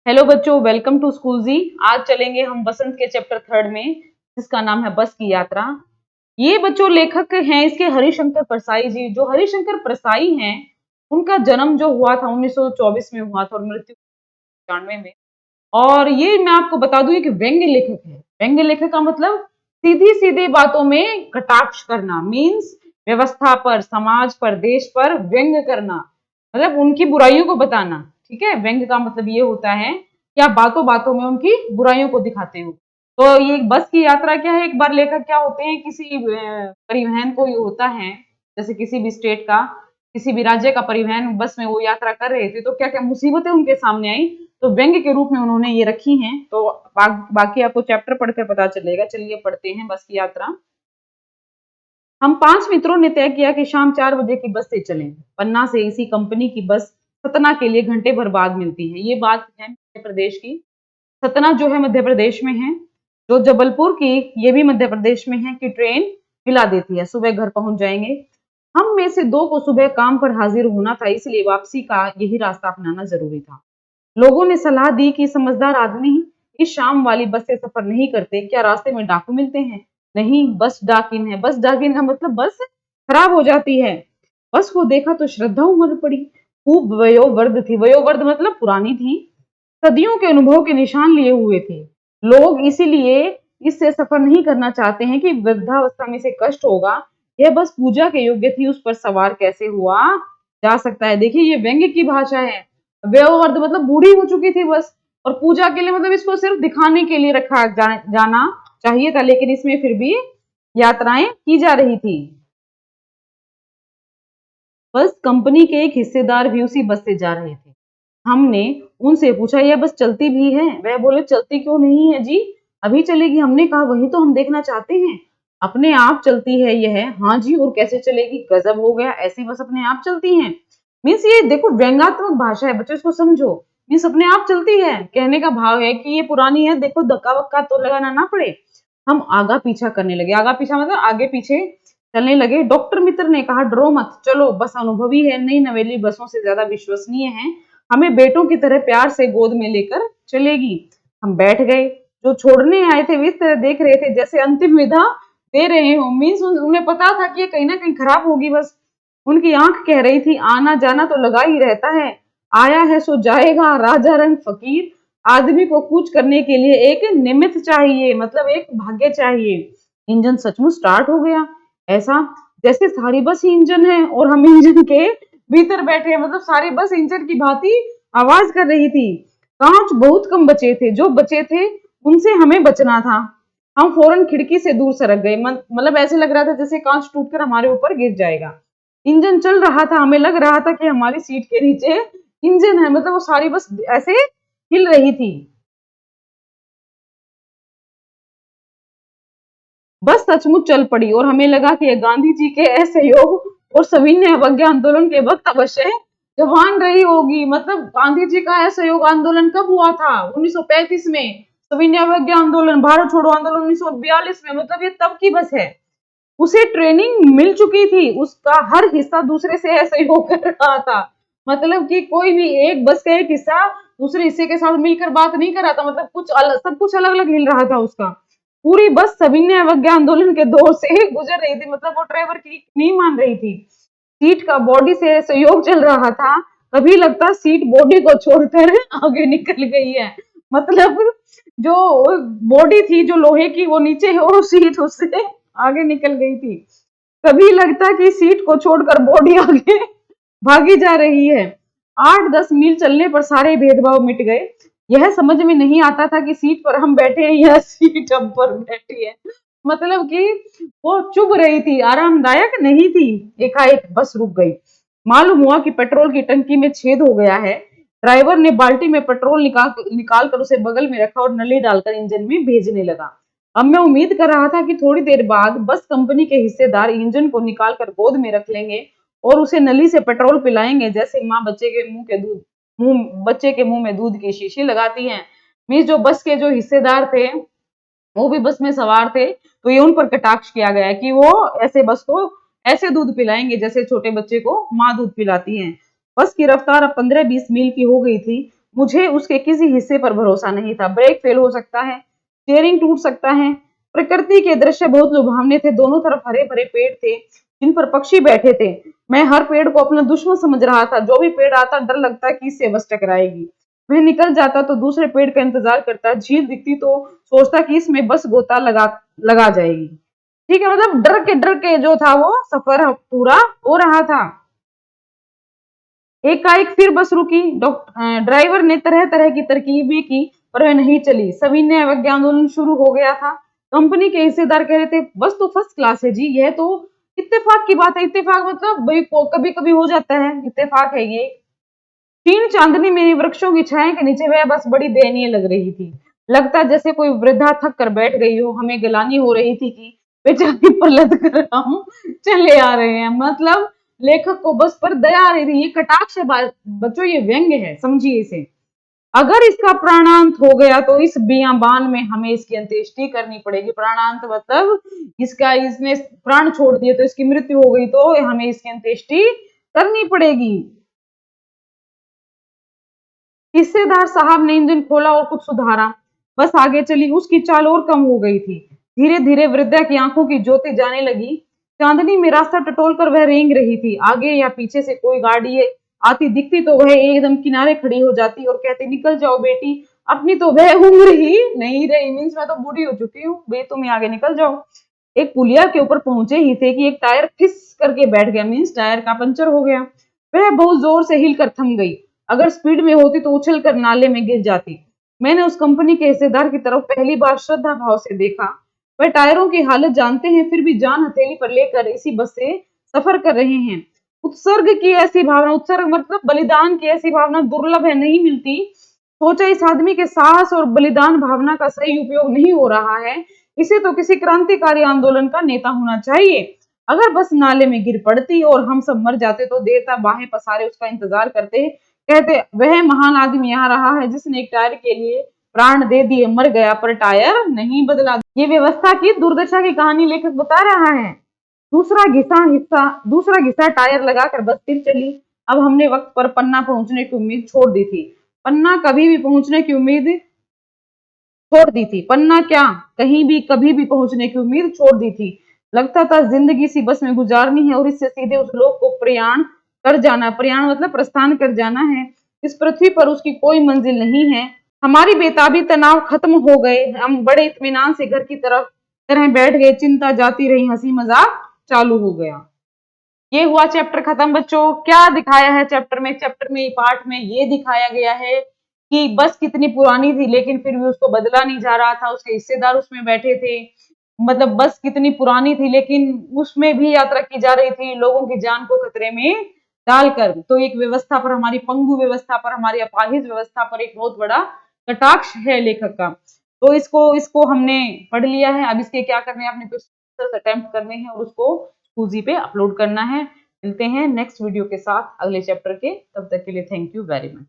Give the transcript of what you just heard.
Hello बच्चों, welcome to school जी। आज चलेंगे हम बसंत के चैप्टर थर्ड में, जिसका नाम है बस की यात्रा। ये बच्चों लेखक हैं इसके हरिशंकर परसाई जी। जो हरिशंकर परसाई हैं, उनका जन्म जो हुआ था 1924 में हुआ था और मृत्यु 95 में। और ये मैं आपको बता दूं कि व्यंग्य लेखक है। व्यंग्य लेखक का मतलब सीधी सीधी बातों में कटाक्ष करना, मीन्स व्यवस्था पर, समाज पर, देश पर व्यंग्य करना, मतलब उनकी बुराइयों को बताना। ठीक है, व्यंग्य का मतलब ये होता है कि आप बातों बातों में उनकी बुराइयों को दिखाते हो। तो ये बस की यात्रा क्या है, एक बार लेखक क्या होते हैं, किसी परिवहन को ये होता है, जैसे किसी भी स्टेट का, किसी भी राज्य का परिवहन, बस में वो यात्रा कर रहे थे, तो क्या क्या मुसीबतें उनके सामने आई, तो व्यंग्य के रूप में उन्होंने ये रखी हैं। तो बाकी आपको चैप्टर पढ़कर पता चलेगा। चलिए पढ़ते हैं बस की यात्रा। हम 5 मित्रों ने तय किया कि शाम 4 बजे की बस से चलें। पन्ना से इसी कंपनी की बस सतना के लिए घंटे भर बाद मिलती है। ये बात है मध्य प्रदेश की। सतना जो है मध्य प्रदेश में है। जो जबलपुर की, ये भी मध्य प्रदेश में है, कि ट्रेन मिला देती है, सुबह घर पहुंच जाएंगे। हम में से 2 को सुबह काम पर हाजिर होना था, इसलिए वापसी का यही रास्ता अपनाना जरूरी था। लोगों ने सलाह दी कि समझदार आदमी इस शाम वाली बस से सफर नहीं करते, क्या रास्ते में डाकू मिलते हैं? नहीं, बस डाकिन है। बस डाकिन का मतलब बस खराब हो जाती है। बस को देखा तो श्रद्धा उमड़ पड़ी। खूब वयोवृद्ध थी। वयोवृद्ध मतलब पुरानी थी। सदियों के अनुभव के निशान लिए हुए थे। लोग इसीलिए इससे सफर नहीं करना चाहते हैं कि वृद्धावस्था में से कष्ट होगा। यह बस पूजा के योग्य थी, उस पर सवार कैसे हुआ जा सकता है? देखिए, ये व्यंग्य की भाषा है। वयोवृद्ध मतलब बूढ़ी हो चुकी थी बस, और पूजा के लिए मतलब इसको सिर्फ दिखाने के लिए जाना चाहिए था, लेकिन इसमें फिर भी यात्राएं की जा रही थी। बस कंपनी के एक हिस्सेदार भी उसी बस से जा रहे थे। हमने उनसे पूछा, यह बस चलती भी है? वह बोले, चलती क्यों नहीं है जी, अभी चलेगी। हमने कहा, वही तो हम देखना चाहते हैं। अपने आप चलती है यह? हाँ जी, और कैसे चलेगी? गजब हो गया, ऐसी बस अपने आप चलती है? मीन्स ये देखो व्यंग्यात्मक भाषा है बच्चों, इसको समझो। मीन्स अपने आप चलती है, कहने का भाव है कि ये पुरानी है, देखो धक्का वक्का तो लगाना ना पड़े। हम आगा पीछा करने लगे। आगा पीछा मतलब आगे पीछे चलने लगे। डॉक्टर मित्र ने कहा, डरो मत, चलो, बस अनुभवी है, नई नवेली बसों से ज्यादा विश्वसनीय है, हमें बेटों की तरह प्यार से गोद में लेकर चलेगी। हम बैठ गए। जो छोड़ने आए थे वे इस तरह देख रहे थे जैसे अंतिम विदा दे रहे हो। मीन्स उन्हें पता था कि ये कहीं ना कहीं खराब होगी बस। उनकी आंख कह रही थी, आना जाना तो लगा ही रहता है, आया है सो जाएगा, राजा रंग फकीर। आदमी को कूच करने के लिए एक निमित्त चाहिए, मतलब एक भाग्य चाहिए। इंजन सचमुच स्टार्ट हो गया। ऐसा जैसे सारी बस ही इंजन है और हम इंजन के भीतर बैठे हैं, मतलब सारी बस इंजन की भांति आवाज कर रही थी। कांच बहुत कम बचे थे, जो बचे थे उनसे हमें बचना था। हम फौरन खिड़की से दूर सरक गए। मतलब ऐसे लग रहा था जैसे कांच टूटकर हमारे ऊपर गिर जाएगा। इंजन चल रहा था, हमें लग रहा था कि हमारी सीट के नीचे इंजन है, मतलब वो सारी बस ऐसे हिल रही थी। बस सचमुच चल पड़ी और हमें लगा कि गांधी जी के असहयोग और सविनय अवज्ञा आंदोलन के वक्त अवश्य जवान रही होगी। मतलब गांधी जी का असहयोग आंदोलन कब हुआ था? 1935 में। सविनय अवज्ञा आंदोलन, भारत छोड़ो आंदोलन 1942 में। मतलब ये तब की बस है। उसे ट्रेनिंग मिल चुकी थी, उसका हर हिस्सा दूसरे से सहयोग कर रहा था। मतलब कि कोई भी एक बस का एक हिस्सा दूसरे हिस्से के साथ मिलकर बात नहीं कर रहा था, मतलब कुछ अलग, सब कुछ अलग अलग हिल रहा था उसका। पूरी बस सविनय अवज्ञा आंदोलन के दौर से गुजर रही थी, मतलब वो ड्राइवर की नहीं मान रही थी। सीट का बॉडी से सहयोग चल रहा था। कभी लगता सीट बॉडी को छोड़कर आगे निकल गई है। मतलब जो बॉडी थी जो लोहे की वो नीचे है और सीट उससे आगे निकल गई थी। कभी लगता कि सीट को छोड़कर बॉडी आगे भागी जा रही है। 8-10 मील चलने पर सारे भेदभाव मिट गए। यह समझ में नहीं आता था कि सीट पर हम बैठे हैं या सीट हम पर बैठी है। मतलब कि वो चुभ रही थी, आरामदायक नहीं थी। एकाएक बस रुक गई। मालूम हुआ कि पेट्रोल की टंकी में छेद हो गया है। ड्राइवर ने बाल्टी में पेट्रोल निकाल कर उसे बगल में रखा और नली डालकर इंजन में भेजने लगा। अब मैं उम्मीद कर रहा था कि थोड़ी देर बाद बस कंपनी के हिस्सेदार इंजन को निकालकर गोद में रख लेंगे और उसे नली से पेट्रोल पिलाएंगे, जैसे माँ बच्चे के मुंह में दूध की शीशी लगाती है। मीन्स जो बस के जो हिस्सेदार थे वो भी बस में सवार थे, तो ये उन पर कटाक्ष किया गया है कि वो ऐसे बस को ऐसे दूध पिलाएंगे जैसे छोटे बच्चे को माँ दूध पिलाती है। बस की रफ्तार अब 15-20 मील की हो गई थी। मुझे उसके किसी हिस्से पर भरोसा नहीं था। ब्रेक फेल हो सकता है, स्टीयरिंग टूट सकता है। प्रकृति के दृश्य बहुत लुभावने थे। दोनों तरफ हरे भरे पेड़ थे जिन पर पक्षी बैठे थे। मैं हर पेड़ को अपना दुश्मन समझ रहा था। जो भी पेड़ आता डर लगता कि इससे बस टकराएगी। वह निकल जाता तो दूसरे पेड़ का इंतजार करता। झील दिखती तो सोचता कि इसमें बस गोता लगा लगा जाएगी। ठीक है, मतलब डर के जो था वो सफर पूरा हो रहा था। एकाएक फिर बस रुकी। ड्राइवर ने तरह तरह की तरकीबें की पर वह नहीं चली। सविनय अवज्ञा आंदोलन शुरू हो गया था। कंपनी के हिस्सेदार कह रहे थे बस तो फर्स्ट क्लास है जी, यह तो इत्तेफाक की बात है। इत्तेफाक मतलब भाई कभी कभी हो जाता है, इत्तेफाक है ये। क्षीण चांदनी में वृक्षों की छाया के नीचे वह बस बड़ी दयनीय लग रही थी। लगता जैसे कोई वृद्धा थक कर बैठ गई हो। हमें गिलानी हो रही थी कि बेचारी पर लद कर हम चले आ रहे हैं। मतलब लेखक को बस पर दया आ रही थी। ये कटाक्ष है बच्चों, ये व्यंग्य है, समझिए इसे। अगर इसका प्राणांत हो गया तो इस बियाबान में हमें इसकी अंत्येष्टि करनी पड़ेगी। प्राणांत मतलब इसने प्राण छोड़ दिए तो इसकी मृत्यु हो गई तो हमें इसकी अंत्येष्टि करनी पड़ेगी। हिस्सेदार साहब ने इंजन खोला और कुछ सुधारा। बस आगे चली। उसकी चाल और कम हो गई थी। धीरे धीरे वृद्धा की आंखों की ज्योति जाने लगी। चांदनी में रास्ता टटोल कर वह रेंग रही थी। आगे या पीछे से कोई गाड़ी आती दिखती तो वह एकदम किनारे खड़ी हो जाती और कहती निकल जाओ बेटी, अपनी तो वह उम्र ही नहीं रही। मीन्स मैं तो बूढ़ी हो चुकी हूँ बे, तुम आगे निकल जाओ। एक पुलिया के ऊपर पहुंचे ही थे कि एक टायर फिस करके बैठ गया। मीन्स टायर का पंचर हो गया। वह बहुत जोर से हिलकर थम गई। अगर स्पीड में होती तो उछल कर नाले में गिर जाती। मैंने उस कंपनी के हिस्सेदार की तरफ पहली बार श्रद्धा भाव से देखा। वह टायरों की हालत जानते हैं फिर भी जान हथेली पर लेकर इसी बस से सफर कर रहे हैं। उत्सर्ग की ऐसी भावना, उत्सर्ग मतलब बलिदान की ऐसी भावना दुर्लभ है, नहीं मिलती। सोचा इस आदमी के साहस और बलिदान भावना का सही उपयोग नहीं हो रहा है। इसे तो किसी क्रांतिकारी आंदोलन का नेता होना चाहिए। अगर बस नाले में गिर पड़ती और हम सब मर जाते तो देवता बाहें पसारे उसका इंतजार करते। कहते वह महान आदमी यहाँ रहा है जिसने एक टायर के लिए प्राण दे दिए, मर गया पर टायर नहीं बदला। ये व्यवस्था की दुर्दशा की कहानी लेखक बता रहा है। दूसरा घिसा टायर लगाकर बस फिर चली। अब हमने वक्त पर पन्ना पहुंचने की उम्मीद छोड़ दी थी। पन्ना कभी भी पहुंचने की उम्मीद छोड़ दी थी। पन्ना क्या, कहीं भी कभी भी पहुंचने की उम्मीद छोड़ दी थी। लगता था जिंदगी सी बस में गुजारनी है और इससे सीधे उस लोक को प्रयाण कर जाना। प्रयाण मतलब प्रस्थान कर जाना है। इस पृथ्वी पर उसकी कोई मंजिल नहीं है। हमारी बेताबी तनाव खत्म हो गए। हम बड़े इत्मीनान से घर की तरह बैठ गए। चिंता जाती रही, हंसी मजाक चालू हो गया। ये हुआ चैप्टर खत्म बच्चों। क्या दिखाया है चैप्टर में? चैप्टर में पार्ट में ये दिखाया गया है कि बस कितनी पुरानी थी लेकिन फिर भी उसको बदला नहीं जा रहा था। उसके हिस्सेदार उसमें बैठे थे। मतलब बस कितनी पुरानी थी लेकिन उसमें भी यात्रा की जा रही थी लोगों की जान को खतरे में डालकर। तो एक व्यवस्था पर, हमारी पंगु व्यवस्था पर, हमारी अपाहिज व्यवस्था पर एक बहुत बड़ा कटाक्ष है लेखक का। तो इसको इसको हमने पढ़ लिया है। अब इसके क्या करने हैं, अपने क्वेश्चन अटेम्प्ट करने हैं और उसको सूजी पे अपलोड करना है। मिलते हैं नेक्स्ट वीडियो के साथ अगले चैप्टर के। तब तक के लिए थैंक यू वेरी मच।